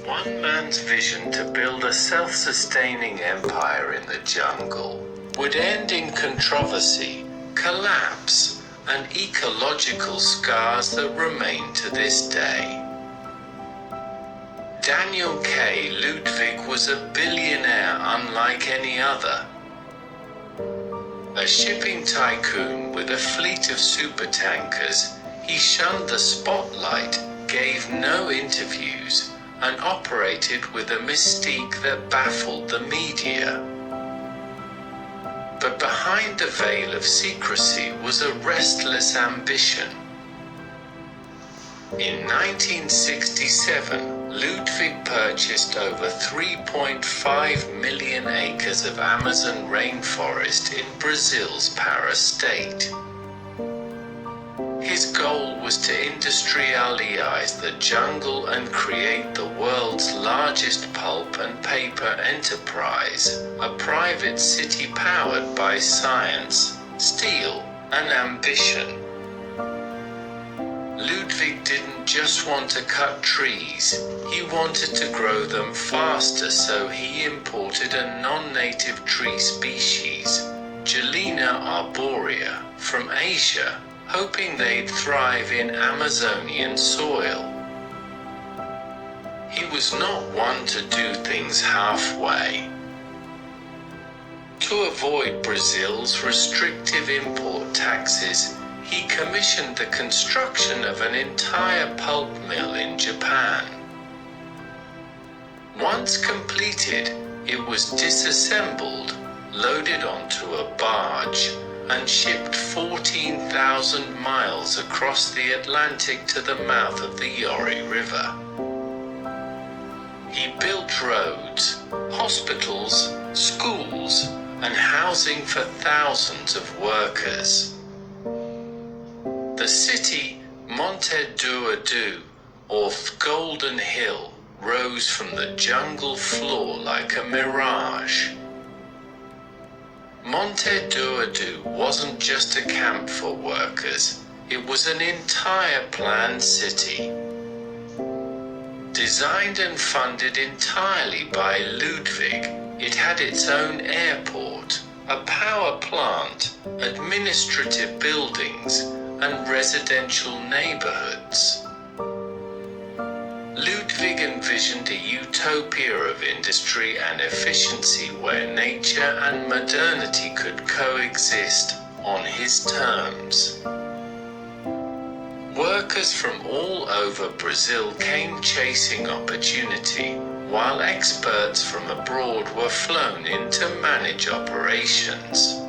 One man's vision to build a self-sustaining empire in the jungle would end in controversy, collapse, and ecological scars that remain to this day. Daniel K. Ludwig was a billionaire unlike any other. A shipping tycoon with a fleet of supertankers, he shunned the spotlight, gave no interviews, and operated with a mystique that baffled the media. But behind the veil of secrecy was a restless ambition. In 1967, Ludwig purchased over 3.5 million acres of Amazon rainforest in Brazil's Pará state. His goal was to industrialize the jungle and create the world's largest pulp and paper enterprise, a private city powered by science, steel, and ambition. Ludwig didn't just want to cut trees, he wanted to grow them faster, so he imported a non-native tree species, Gelina arborea, from Asia, hoping they'd thrive in Amazonian soil. He was not one to do things halfway. To avoid Brazil's restrictive import taxes, he commissioned the construction of an entire pulp mill in Japan. Once completed, it was disassembled, loaded onto a barge, and shipped 14,000 miles across the Atlantic to the mouth of the Yori River. He built roads, hospitals, schools, and housing for thousands of workers. The city, Monte do Adu, or Golden Hill, rose from the jungle floor like a mirage. Monte do Adu wasn't just a camp for workers, it was an entire planned city. Designed and funded entirely by Ludwig, it had its own airport, a power plant, administrative buildings, and residential neighborhoods. Ludwig envisioned a utopia of industry and efficiency where nature and modernity could coexist on his terms. Workers from all over Brazil came chasing opportunity, while experts from abroad were flown in to manage operations.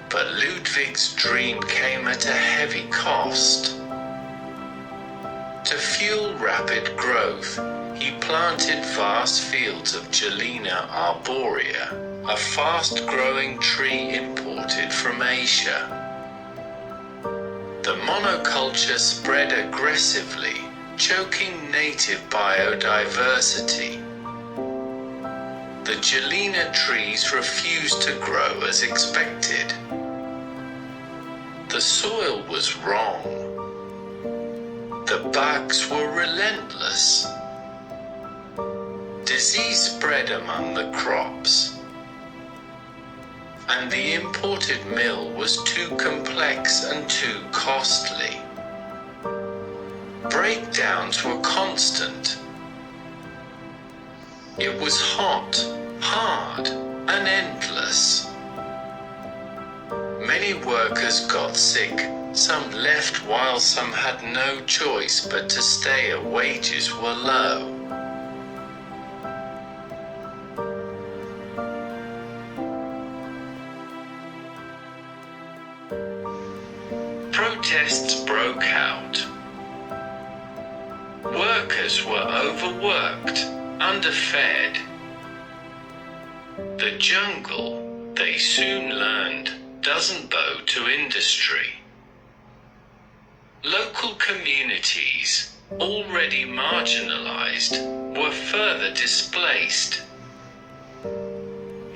But Ludwig's dream came at a heavy cost. To fuel rapid growth, he planted vast fields of Gelina arborea, a fast-growing tree imported from Asia. The monoculture spread aggressively, choking native biodiversity. The Gelina trees refused to grow as expected. The soil was wrong. The bugs were relentless. Disease spread among the crops. And the imported mill was too complex and too costly. Breakdowns were constant. It was hot, hard, and endless. Many workers got sick, some left while some had no choice but to stay as wages were low. Protests broke out. Workers were overworked, underfed. The jungle, they soon learned, doesn't bow to industry. Local communities, already marginalized, were further displaced.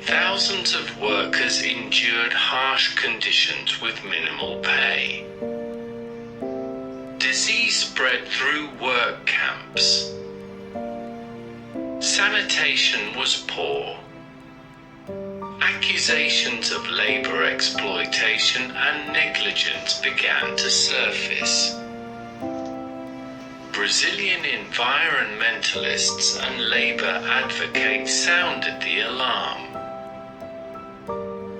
Thousands of workers endured harsh conditions with minimal pay. Disease spread through work camps. Sanitation was poor. Accusations of labor exploitation and negligence began to surface. Brazilian environmentalists and labor advocates sounded the alarm.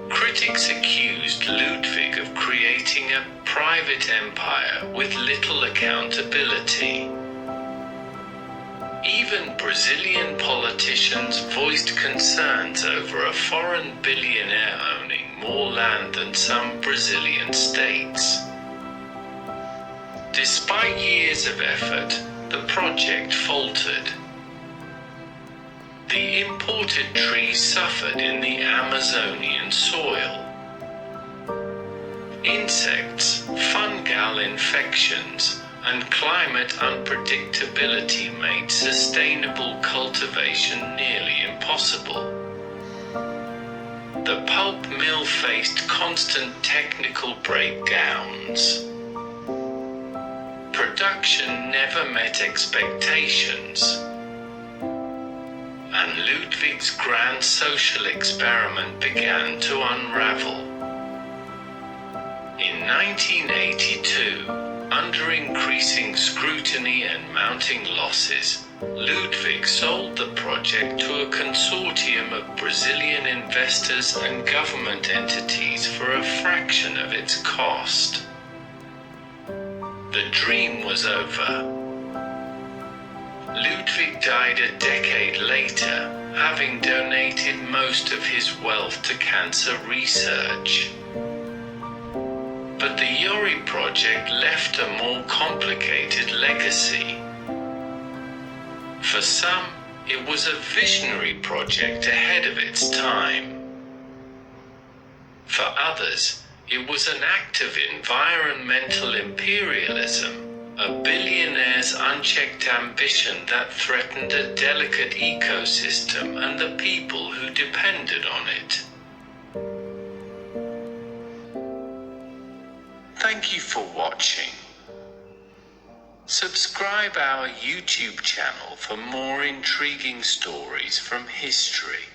Critics accused Ludwig of creating a private empire with little accountability. Even Brazilian politicians voiced concerns over a foreign billionaire owning more land than some Brazilian states. Despite years of effort, the project faltered. The imported trees suffered in the Amazonian soil. Insects, fungal infections, and climate unpredictability made sustainable cultivation nearly impossible. The pulp mill faced constant technical breakdowns. Production never met expectations, and Ludwig's grand social experiment began to unravel. In 1982, under increasing scrutiny and mounting losses, Ludwig sold the project to a consortium of Brazilian investors and government entities for a fraction of its cost. The dream was over. Ludwig died a decade later, having donated most of his wealth to cancer research. But the Yuri project left a more complicated legacy. For some, it was a visionary project ahead of its time. For others, it was an act of environmental imperialism, a billionaire's unchecked ambition that threatened a delicate ecosystem and the people who depended on it. Thank you for watching. Subscribe our YouTube channel for more intriguing stories from history.